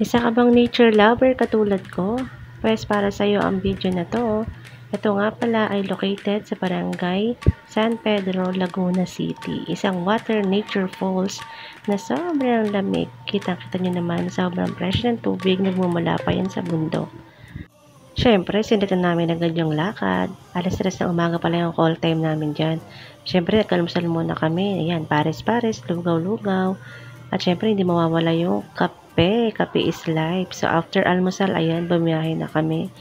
Isa ka bang nature lover katulad ko? Pwes para sa'yo ang video na to. Ito nga pala ay located sa barangay San Pedro, Laguna City. Isang water nature falls na sobrang lamig. Kitang-kita nyo naman, sobrang fresh ng tubig, nagmumula pa yan sa bundok. Siyempre, sinditan namin agad yung lakad. Alas 3 ng umaga pala yung call time namin dyan. Siyempre, nagkalmusal muna kami. Ayan, pares-pares, lugaw-lugaw. At syempre, hindi mawawala yung kape. Kape is life. So, after almusal, ayan, bumiyahe na kami.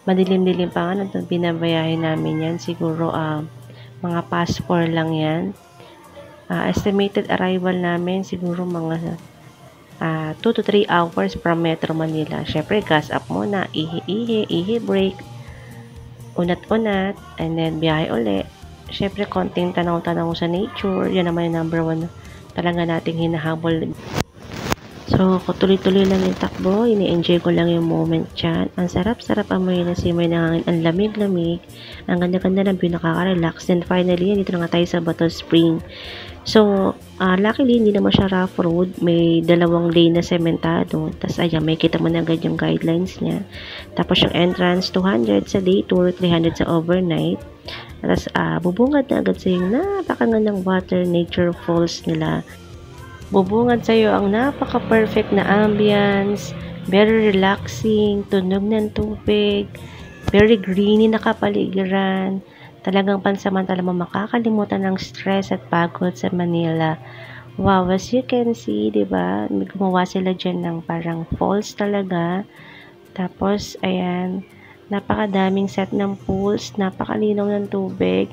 Madilim-dilim pa nga nung binabayahe namin yan. Siguro, mga past 4 lang yan. Estimated arrival namin, siguro mga 2 to 3 hours from Metro Manila. Syempre, gas up muna, ihi break, unat-unat, and then biyahe uli. Syempre, konting tanaw-tanaw sa nature. Yan naman yung number 1 talaga nating hinahabol. So, tuloy-tuloy lang yung takbo. Ini-enjoy ko lang yung moment dyan. Ang sarap-sarap amoy na simoy ng hangin. Ang lamig-lamig. Ang ganda-ganda ng view, nakaka-relax. Then finally, dito na nga tayo sa Bato Spring. So, luckily, hindi naman siya rough road. May 2 lane na sementado. Tapos, ayan, may kita mo na agad yung guidelines niya. Tapos, yung entrance, 200 sa day tour, 300 sa overnight. Tapos, bubungad na agad sa yung napakagandang water nature falls nila. Bubungad sa'yo ang napaka-perfect na ambience, very relaxing, tunog ng tubig, very greeny na kapaligiran. Talagang pansamantala mo makakalimutan ng stress at pagod sa Manila. Wow, as you can see, diba? Gumawa sila dyan ng parang falls talaga. Tapos, ayan, napakadaming set ng pools, napakalinaw ng tubig.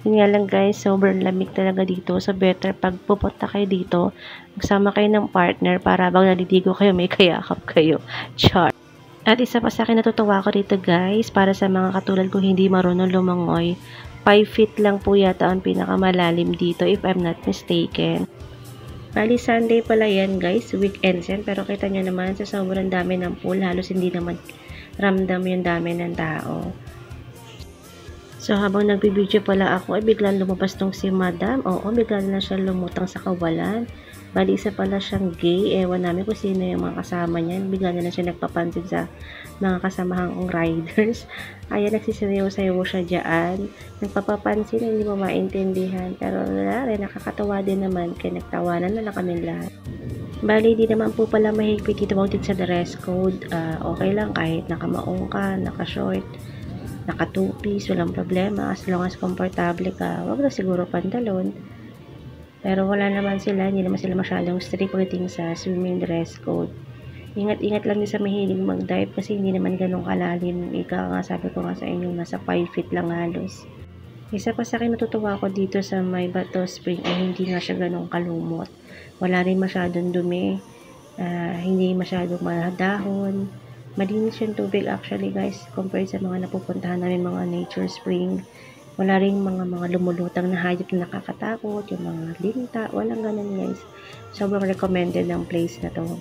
Yun nga lang guys, sobrang lamig talaga dito. So, better pag pupunta kayo dito, magsama kayo ng partner para bang naliligo kayo, may kayakap kayo. Char. At isa pa sa akin natutuwa ko dito guys, para sa mga katulad ko hindi marunong lumangoy, 5 feet lang po yata ang pinakamalalim dito if I'm not mistaken. Bali Sunday pala yan guys, weekends yan, pero kita nyo naman sa sobrang dami ng pool, halos hindi naman ramdam yung dami ng tao. So, habang nagbibideo pala ako, ay biglang lumabas tong si Madam. Oo, biglang na siya lumutang sa kawalan. Bali, isa pala siyang gay. Ewan namin kung sino yung mga kasama niyan. Bigla na siya nagpapansin sa mga kasamahang riders. Ayan, nagsisisayaw-sayaw siya dyan. Nagpapapansin, hindi mo maintindihan. Pero wala rin, nakakatawa din naman. Kaya nagtawanan na lang kami lahat. Bali, di naman po pala mahigpit dito about sa dress code. Okay lang kahit nakamaong ka, naka-short, naka-two-piece, walang problema. As long as komportable ka, wag na siguro pantalon. Pero wala naman sila, hindi naman sila masyadong strict pagdating sa swimming dress code. Ingat-ingat lang din sa mahilig mag-dive kasi hindi naman ganun kalalim. Ika nga, sabi ko nga sa inyo, nasa 5 feet lang halos. Isa pa sa akin natutuwa ko dito sa may Bato Spring ay hindi nga siya ganun kalumot. Wala rin masyadong dumi, hindi masyadong dahon. Malinis yung tubig actually guys compared sa mga napupuntahan namin mga nature spring. Wala rin mga lumulutang na hayop na nakakatakot, yung mga linta, walang ganun guys. Sobrang recommended ng place na to.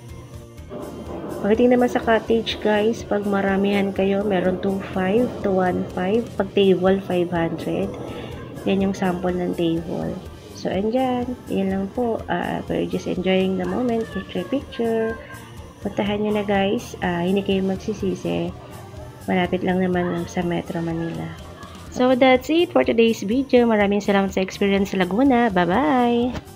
Pagdating naman sa cottage guys, pag maramihan kayo, meron 2.5 to 1.5, pag table 500. Yan yung sample ng table. So andyan, yan lang po. We're just enjoying the moment, picture. Puntahan nyo na guys, hindi kayo magsisisi. Malapit lang naman sa Metro Manila. So that's it for today's video. Maraming salamat sa Experience Laguna. Bye-bye!